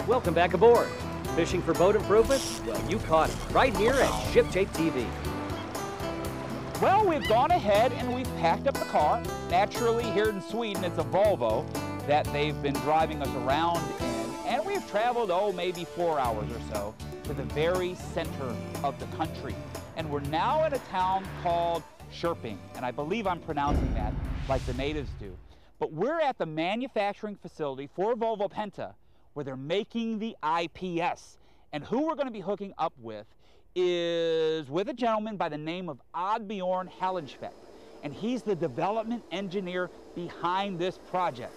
Welcome back aboard. Fishing for boat improvements? Well, you caught it right here at Ship Tape TV. Well, we've gone ahead and we've packed up the car. Naturally, here in Sweden, it's a Volvo that they've been driving us around in. And we've traveled, maybe 4 hours or so to the very center of the country. And we're now in a town called Köping. And I believe I'm pronouncing that like the natives do. But we're at the manufacturing facility for Volvo Penta, where they're making the IPS. And who we're going to be hooking up with is with a gentleman by the name of Oddbjorn Hallenspect. And he's the development engineer behind this project.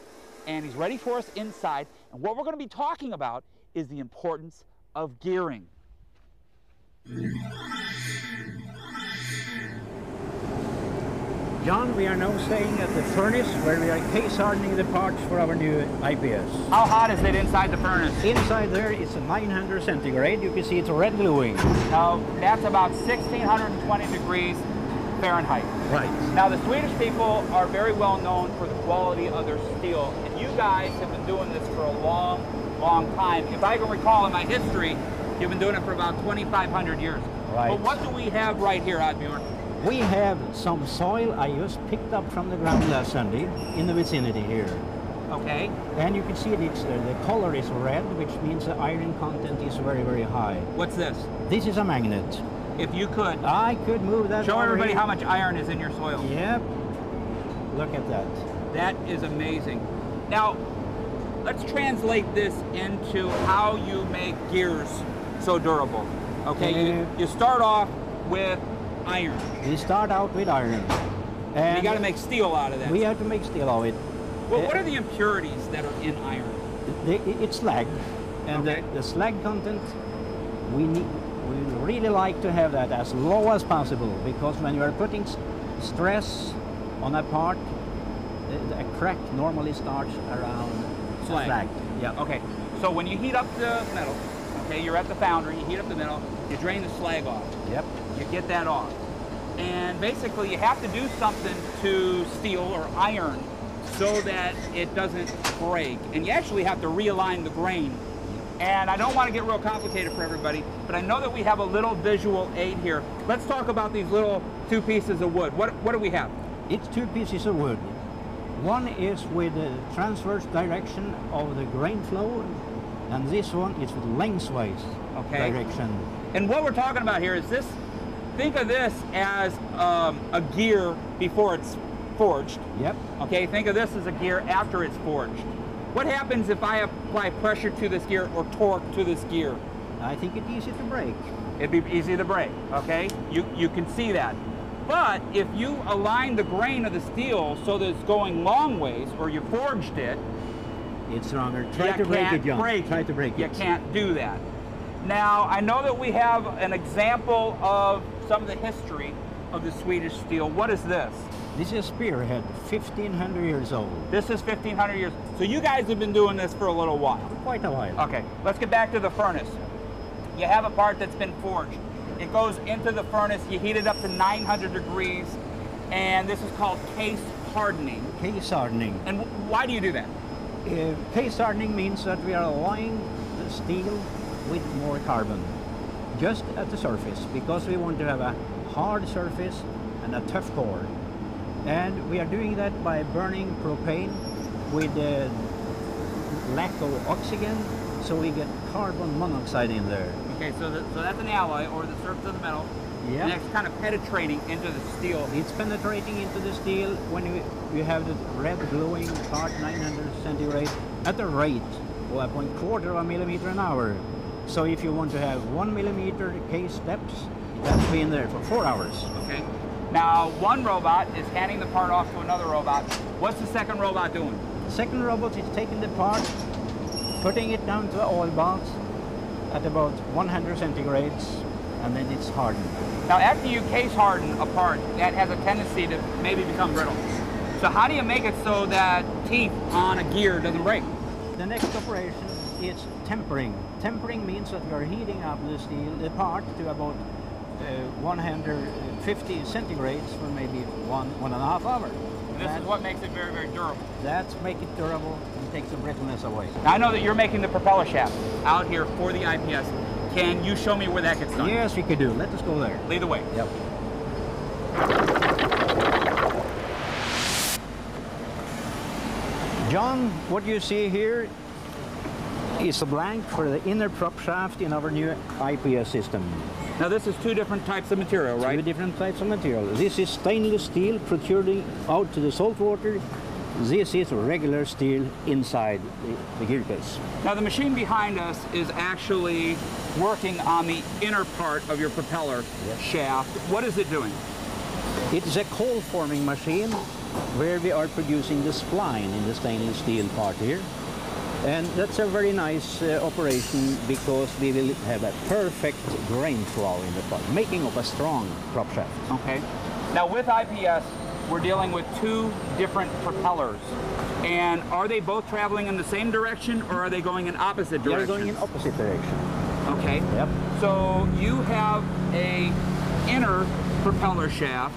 And he's ready for us inside. And what we're going to be talking about is the importance of gearing. John, we are now staying at the furnace where we are case hardening the parts for our new IPS. How hot is it inside the furnace? Inside there it's 900 centigrade. You can see it's red gluing. Now, that's about 1620 degrees Fahrenheit. Right. Now, the Swedish people are very well known for the quality of their steel, and you guys have been doing this for a long, long time. If I can recall in my history, you've been doing it for about 2,500 years. Right. But what do we have right here, Oddbjorn? We have some soil I just picked up from the ground last Sunday in the vicinity here. Okay. And you can see the color is red, which means the iron content is very, very high. What's this? This is a magnet. If you could, I could move that. show everybody here. how much iron is in your soil. Yep. Look at that. That is amazing. Now, let's translate this into how you make gears so durable. Okay, you start off with iron. We start out with iron. And you got to make steel out of that. We have to make steel of it. Well, what are the impurities that are in iron? It's slag. And okay. the slag content, we really like to have that as low as possible, because when you are putting stress on a part, a crack normally starts around slag. Yeah. Okay. So when you heat up the metal, okay, you're at the foundry, you heat up the metal, you drain the slag off. Yep. You get that off. And basically you have to do something to steel or iron so that it doesn't break. And you actually have to realign the grain. And I don't want to get real complicated for everybody, but I know that we have a little visual aid here. Let's talk about these little two pieces of wood. What do we have? It's two pieces of wood. One is with the transverse direction of the grain flow, and this one is with lengthwise direction. And what we're talking about here is this. Think of this as a gear before it's forged. Yep. Okay, think of this as a gear after it's forged. What happens if I apply pressure to this gear or torque to this gear? I think it's easy to break. It'd be easy to break, okay? You can see that. But if you align the grain of the steel so that it's going long ways, or you forged it, it's stronger. Try to break it, John. Try to break it. You can't do that. Now, I know that we have an example of some of the history of the Swedish steel. What is this? This is spearhead, 1,500 years old. This is 1,500 years. So you guys have been doing this for a little while. For quite a while. Okay, let's get back to the furnace. You have a part that's been forged. It goes into the furnace, you heat it up to 900 degrees, and this is called case hardening. Case hardening. And why do you do that? Case hardening means that we are alloying the steel with more carbon, just at the surface, because we want to have a hard surface and a tough core. And we are doing that by burning propane with lack of oxygen, so we get carbon monoxide in there. Okay, so that's an alloy, or the surface of the metal, Yeah. and it's kind of penetrating into the steel. It's penetrating into the steel when you have the red glowing part 900 centigrade at a rate of 1/4 millimeter an hour. So if you want to have 1 millimeter case steps, that's been there for 4 hours. Okay. Now, one robot is handing the part off to another robot. What's the second robot doing? The second robot is taking the part, putting it down to the oil bath at about 100 centigrades, and then it's hardened. Now, after you case harden a part, that has a tendency to maybe become brittle. So how do you make it so that teeth on a gear doesn't break? The next operation is tempering. Tempering means that we are heating up the steel, the part, to about 150 centigrades for maybe 1.5 hours. This is what makes it very, very durable. That's make it durable and takes the brittleness away. Now, I know that you're making the propeller shaft. out here for the IPS. Can you show me where that gets done? Yes, we could do. Let us go there. Lead the way. Yep. John, what you see here is a blank for the inner prop shaft in our new IPS system. Now this is two different types of material, right? Two different types of material. This is stainless steel protruding out to the salt water. This is regular steel inside the gear case. Now the machine behind us is actually working on the inner part of your propeller shaft. What is it doing? It is a cold forming machine where we are producing the spline in the stainless steel part here. And that's a very nice operation because we will have a perfect grain flow in the part, making up a strong prop shaft. Okay. Now with IPS, we're dealing with two different propellers. And are they both traveling in the same direction or are they going in opposite directions? They're going in opposite direction. Okay. Yep. So you have a inner propeller shaft,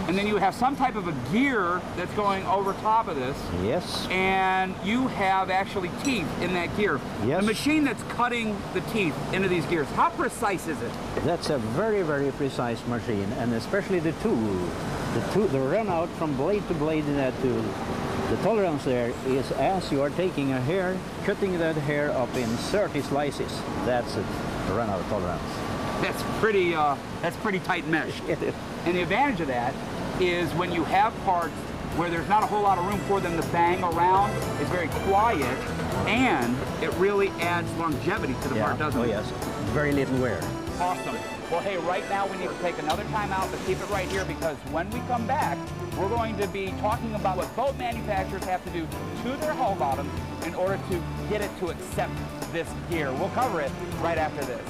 and then you have some type of a gear that's going over top of this. Yes. And you have actually teeth in that gear. Yes. The machine that's cutting the teeth into these gears, how precise is it? That's a very, very precise machine, and especially the tool. The run out from blade to blade in that tool. The tolerance there is as you are taking a hair, cutting that hair up in 30 slices. That's it, the run out tolerance. That's pretty tight mesh. And the advantage of that is when you have parts where there's not a whole lot of room for them to bang around, it's very quiet, and it really adds longevity to the part, doesn't it? Oh yes, very little wear. Awesome. Well, hey, right now we need to take another time out, but keep it right here because when we come back, we're going to be talking about what boat manufacturers have to do to their hull bottoms in order to get it to accept this gear. We'll cover it right after this.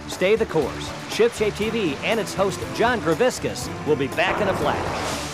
Stay the course. Ship Shape TV and its host, John Graviscus, will be back in a flash.